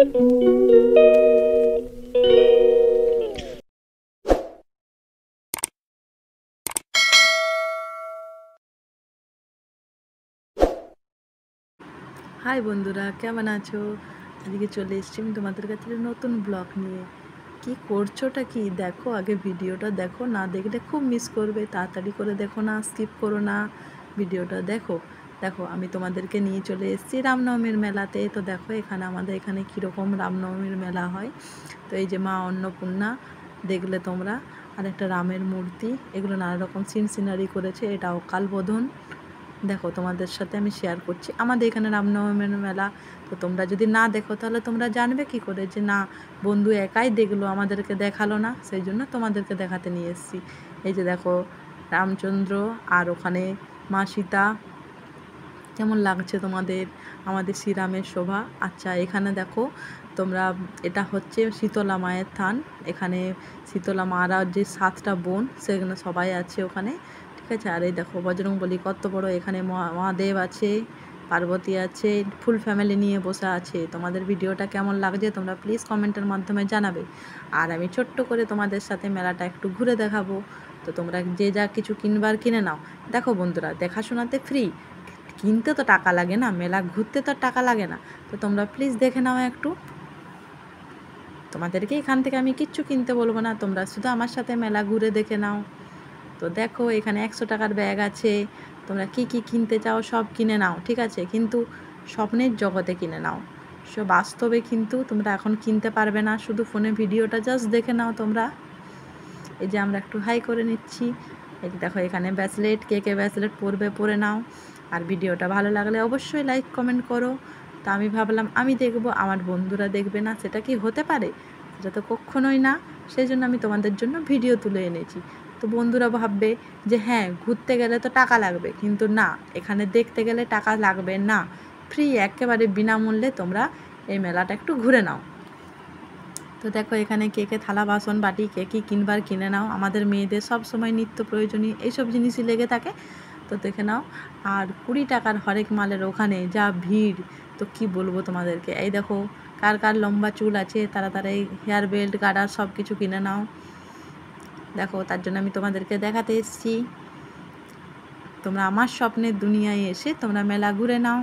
High বন্ধুরা, কেমন আছো? আজকে চলে এসেছি আমি তোমাদের কাছে নতুন ব্লগ নিয়ে। কি করছোটা কি দেখো, আগে ভিডিওটা দেখো, না দেখলে খুব মিস করবে। তাড়াতাড়ি করে দেখো না, স্কিপ করো না, ভিডিওটা দেখো। দেখো আমি তোমাদেরকে নিয়ে চলে এসেছি রামনবমীর মেলাতে। তো দেখো আমাদের এখানে কীরকম রামনবমীর মেলা হয়। তো এই যে মা অন্নপূর্ণা দেখলে তোমরা, আর একটা রামের মূর্তি, এগুলো নানা রকম সিনারি করেছে। এটা অকাল বোধন। দেখো তোমাদের সাথে আমি শেয়ার করছি আমাদের এখানে রামনবমীর মেলা। তো তোমরা যদি না দেখো তাহলে তোমরা জানবে কি করে যে না, বন্ধু একাই দেখলো, আমাদেরকে দেখালো না, সেই জন্য তোমাদেরকে দেখাতে নিয়ে এসেছি। এই যে দেখো রামচন্দ্র আর ওখানে মা সীতা, কেমন লাগছে তোমাদের আমাদের শ্রীরামের শোভা। আচ্ছা এখানে দেখো তোমরা, এটা হচ্ছে শীতলা মায়ের থান। এখানে শীতলা মারা যে 7টা বোন, সেখানে সবাই আছে ওখানে, ঠিক আছে। আর এই দেখো বজরংবলী কত বড়, এখানে মহাদেব আছে, পার্বতী আছে, ফুল ফ্যামিলি নিয়ে বসে আছে। তোমাদের ভিডিওটা কেমন লাগছে তোমরা প্লিজ কমেন্টের মাধ্যমে জানাবে। আর আমি ছোট্ট করে তোমাদের সাথে মেলাটা একটু ঘুরে দেখাবো। তো তোমরা যে যা কিছু কিনবার কিনে নাও। দেখো বন্ধুরা, দেখাশোনাতে ফ্রি, কিনতে তো টাকা লাগে না, মেলা ঘুরতে তো টাকা লাগে না। তো তোমরা প্লিজ দেখে নাও একটু। তোমাদেরকে এখান থেকে আমি কিচ্ছু কিনতে বলবো না, তোমরা শুধু আমার সাথে মেলা ঘুরে দেখে নাও। তো দেখো এখানে 100 টাকার ব্যাগ আছে, তোমরা কি কি কিনতে চাও সব কিনে নাও, ঠিক আছে। কিন্তু স্বপ্নের জগতে কিনে নাও, সব বাস্তবে কিন্তু তোমরা এখন কিনতে পারবে না। শুধু ফোনে ভিডিওটা জাস্ট দেখে নাও তোমরা। এই যে আমরা একটু হাই করে নিচ্ছি। এই যে দেখো এখানে ব্রেসলেট, কে কে ব্রেসলেট পরবে পরে নাও। আর ভিডিওটা ভালো লাগলে অবশ্যই লাইক কমেন্ট করো। তা আমি ভাবলাম আমি দেখব, আমার বন্ধুরা দেখবে না, সেটা কি হতে পারে? সেটা তো কখনোই না। সেই জন্য আমি তোমাদের জন্য ভিডিও তুলে এনেছি। তো বন্ধুরা ভাববে যে হ্যাঁ, ঘুরতে গেলে তো টাকা লাগবে, কিন্তু না, এখানে দেখতে গেলে টাকা লাগবে না, ফ্রি, একেবারে বিনামূল্যে তোমরা এই মেলাটা একটু ঘুরে নাও। তো দেখো এখানে কে কে থালা বাসন বাটি কে কী কিনবার কিনে নাও। আমাদের মেয়েদের সব সময় নিত্য প্রয়োজনীয় এইসব জিনিসই লেগে থাকে, তো দেখে নাও। আর 20 টাকার হরেক মালের ওখানে যা ভিড়, তো কি বলবো তোমাদেরকে। এই দেখো কার কার লম্বা চুল আছে তারা তারা এই হেয়ার বেল্ট গার্ডার সব কিছু কিনে নাও। দেখো তার জন্য আমি তোমাদেরকে দেখাতে এসেছি। তোমরা আমার স্বপ্নের দুনিয়ায় এসে তোমরা মেলা ঘুরে নাও।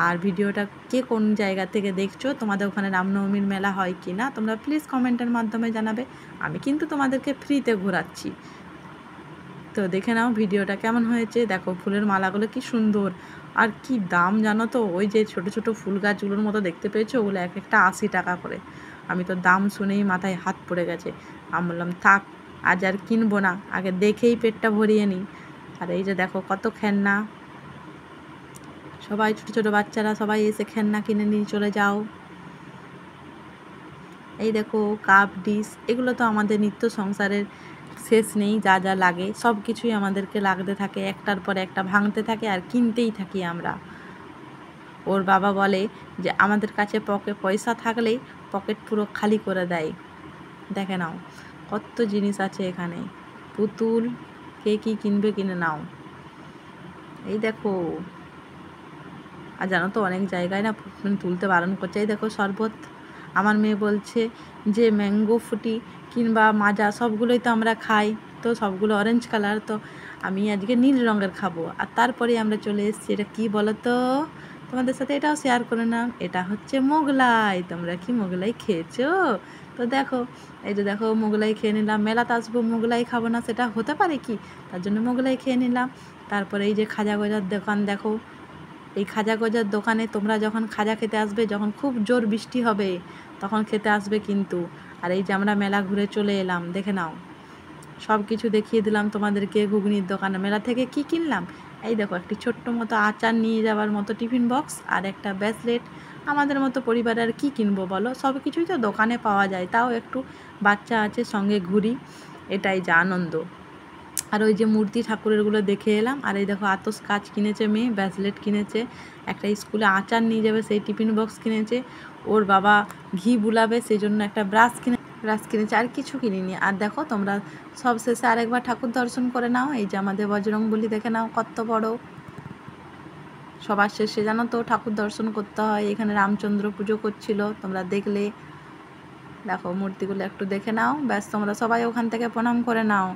আর ভিডিওটা কে কোন জায়গা থেকে দেখছো, তোমাদের ওখানে রামনবমীর মেলা হয় কি না, তোমরা প্লিজ কমেন্টের মাধ্যমে জানাবে। আমি কিন্তু তোমাদেরকে ফ্রিতে ঘোরাচ্ছি। তো দেখে নাও ভিডিওটা কেমন হয়েছে। দেখো ফুলের মালাগুলো কি সুন্দর, আর কি দাম জানো তো। ওই যে ছোট ছোট ফুল গাছগুলোর মতো দেখতে পেয়েছো, ওগুলো এক একটা 80 টাকা করে। আমি তো দাম শুনেই মাথায় হাত পড়ে গেছে। আমি বললাম থাক, আজ আর কিনবো না, আগে দেখেই পেটটা ভরিয়ে নিই। আর এই যে দেখো কত খেলনা, সবাই ছোটো ছোটো বাচ্চারা সবাই এসে খেলনা কিনে নিয়ে চলে যাও। এই দেখো কাপ ডিশ, এগুলো তো আমাদের নিত্য সংসারের শেষ নেই। যা যা লাগে সব কিছুই আমাদেরকে লাগতে থাকে, একটার পর একটা ভাঙতে থাকে আর কিনতেই থাকি আমরা। ওর বাবা বলে যে আমাদের কাছে পয়সা থাকলেই পকেট পুরো খালি করে দেয়। দেখে নাও কত জিনিস আছে এখানে, পুতুল, কে কী কিনবে কিনে নাও। এই দেখো, আর জানো তো অনেক জায়গায় না তুলতে বারণ করছে। এই দেখো শরবত, আমার মেয়ে বলছে যে ম্যাঙ্গো ফ্রুটি কিংবা মাজা সবগুলোই তো আমরা খাই, তো সবগুলো অরেঞ্জ কালার, তো আমি আজকে নীল রঙের খাবো। আর তারপরে আমরা চলে এসেছি, এটা কী বলো তো, তোমাদের সাথে এটাও শেয়ার করে নাও। এটা হচ্ছে মোগলাই। তোমরা কি মোগলাই খেয়েছো? তো দেখো এই যে দেখো মোগলাই খেয়ে নিলাম। মেলাতে আসবো মোগলাই খাবো না, সেটা হতে পারে কি? তার জন্য মোগলাই খেয়ে নিলাম। তারপরে এই যে খাজা গজার দোকান দেখো, এই খাজা গজার দোকানে তোমরা যখন খাজা খেতে আসবে, যখন খুব জোর বৃষ্টি হবে তখন খেতে আসবে কিন্তু। আর এই যে আমরা মেলা ঘুরে চলে এলাম, দেখে নাও সব কিছু দেখিয়ে দিলাম তোমাদেরকে। ঘুগনির দোকানে মেলা থেকে কি কিনলাম, এই দেখো একটি ছোট্ট মতো আচার নিয়ে যাওয়ার মতো টিফিন বক্স আর একটা ব্রেসলেট। আমাদের মতো পরিবারে আর কী কিনবো বলো, সব কিছুই তো দোকানে পাওয়া যায়, তাও একটু বাচ্চা আছে সঙ্গে ঘুরি, এটাই যা আনন্দ। আর ওই যে মূর্তি ঠাকুরেরগুলো দেখে এলাম। আর এই দেখো আতস কাচ কিনেছে মেয়ে, ব্রেসলেট কিনেছে, একটা স্কুলে আচার নিয়ে যাবে সেই টিফিন বক্স কিনেছে, ওর বাবা ঘি বুলাবে সেই জন্য একটা ব্রাশ কিনেছে, আর কিছু কিনিনি। আর দেখো তোমরা সব শেষে আরেকবার ঠাকুর দর্শন করে নাও। এই যে আমাদের বজরংবলী দেখে নাও কত বড়। সবার শেষে জানো তো ঠাকুর দর্শন করতে হয়। এখানে রামচন্দ্র পুজো করছিল, তোমরা দেখলে। দেখো মূর্তিগুলো একটু দেখে নাও, ব্যাস তোমরা সবাই ওখান থেকে প্রণাম করে নাও।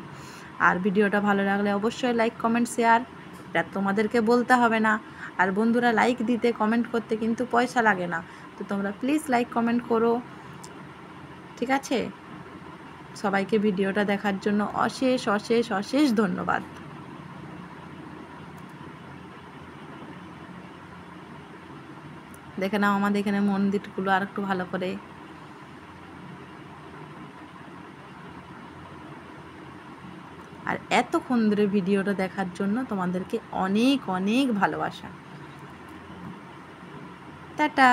আর ভিডিওটা ভালো লাগলে অবশ্যই লাইক কমেন্ট শেয়ার, এটা তোমাদেরকে বলতে হবে না। আর বন্ধুরা, লাইক দিতে কমেন্ট করতে কিন্তু পয়সা লাগে না, তো তোমরা প্লিজ লাইক কমেন্ট করো, ঠিক আছে? সবাইকে ভিডিওটা দেখার জন্য অশেষ অশেষ অশেষ ধন্যবাদ। দেখে নাও আমাদের এখানে মন্দিরগুলো আর একটু ভালো করে। আর এতক্ষণ ধরে ভিডিওটা দেখার জন্য তোমাদেরকে অনেক অনেক ভালোবাসা। টাটা।